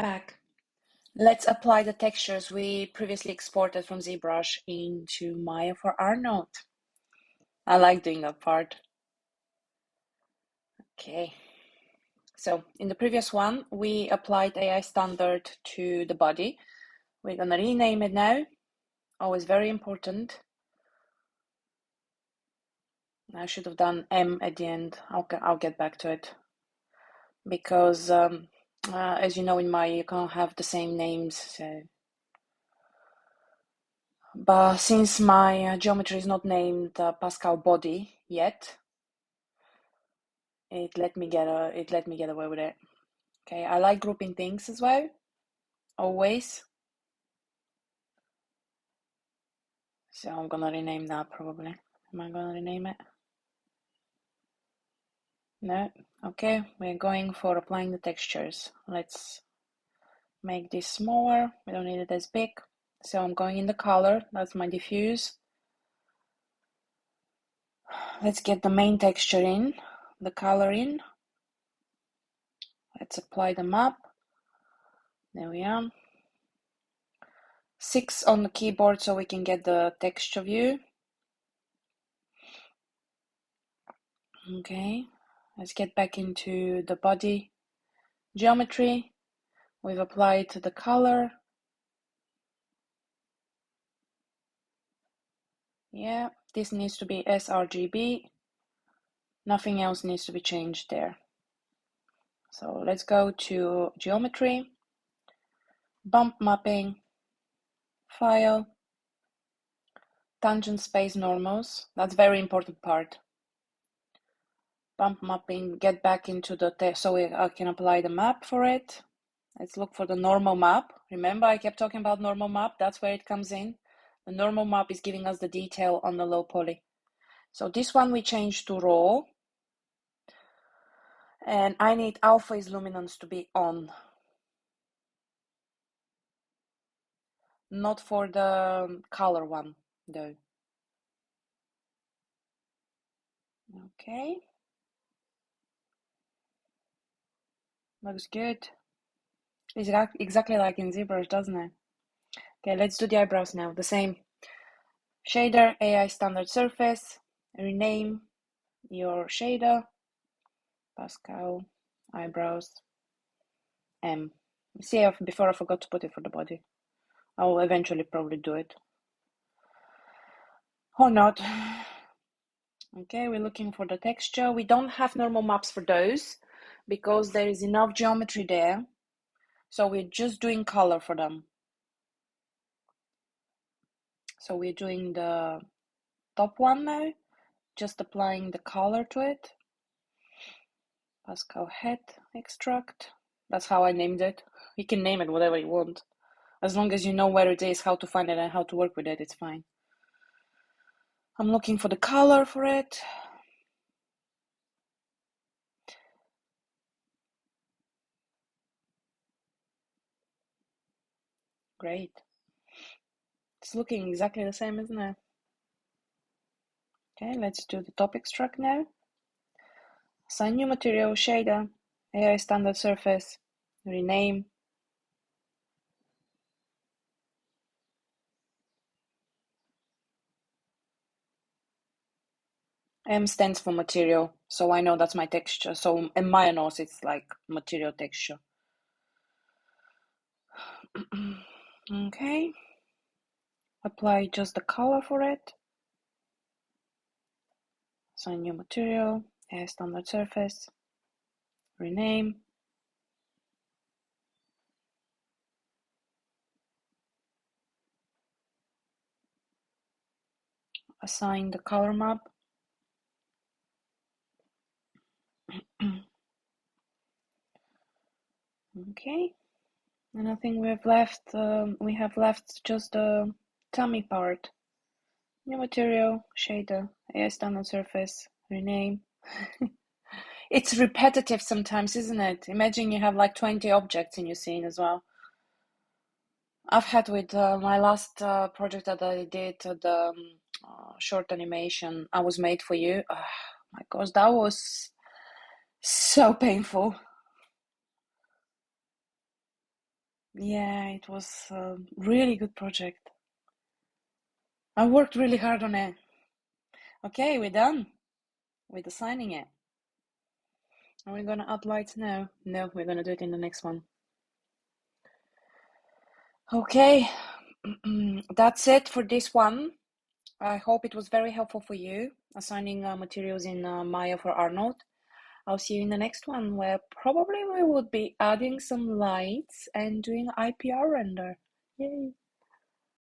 Back. Let's apply the textures we previously exported from Zbrush into Maya for Arnold. I like doing that part. Okay. So in the previous one, we applied AI standard to the body. We're gonna rename it now. Always very important. I should have done M at the end. I'll get back to it. Because as you know, in Maya, you can't have the same names. So, but since my geometry is not named Pascal body yet, it let me get away with it. Okay, I like grouping things as well, always. So I'm gonna rename that probably. Am I gonna rename it? No. Okay, we're going for applying the textures. Let's make this smaller. We don't need it as big. So I'm going in the color. That's my diffuse. Let's get the main texture in, the color in. Let's apply the map. There we are. 6 on the keyboard so we can get the texture view. Okay, let's get back into the body geometry. We've applied the color. Yeah, this needs to be sRGB. Nothing else needs to be changed there. So let's go to geometry, bump mapping, file, tangent space normals. That's very important part. Bump mapping, get back into the text so I can apply the map for it. Let's look for the normal map. Remember, I kept talking about normal map. That's where it comes in. The normal map is giving us the detail on the low poly. So this one we changed to raw. And I need alpha is luminance to be on. Not for the color one, though. Okay. Looks good. Exactly like in Zbrush, doesn't it? Okay, let's do the eyebrows now. The same. Shader, AI standard surface. Rename your shader. Pascal, eyebrows, M. See, before I forgot to put it for the body. I will eventually probably do it. Or not. Okay, we're looking for the texture. We don't have normal maps for those because there is enough geometry there. So we're just doing color for them. So we're doing the top one now, just applying the color to it. Pascal head extract. That's how I named it. You can name it whatever you want. As long as you know where it is, how to find it, and how to work with it, it's fine. I'm looking for the color for it. Great. It's looking exactly the same, isn't it? Okay, let's do the top extract now. Assign new material, shader, AI standard surface, rename. M stands for material, so I know that's my texture. So in my nose, it's like material texture. Okay. Apply just the color for it. Assign new material, AI standard surface, rename. Assign the color map. Okay. And I think we have left just the tummy part. New material, shader, AI standard surface, rename. It's repetitive sometimes, isn't it? Imagine you have like 20 objects in your scene as well. I've had with my last project that I did, the short animation I was made for you. Oh my gosh, that was so painful. Yeah, it was a really good project. I worked really hard on it. Okay, we're done with assigning it. Are we gonna add lights now? No, we're gonna do it in the next one. Okay, that's it for this one. I hope it was very helpful for you assigning materials in Maya for Arnold. I'll see you in the next one where probably we would be adding some lights and doing IPR render. Yay!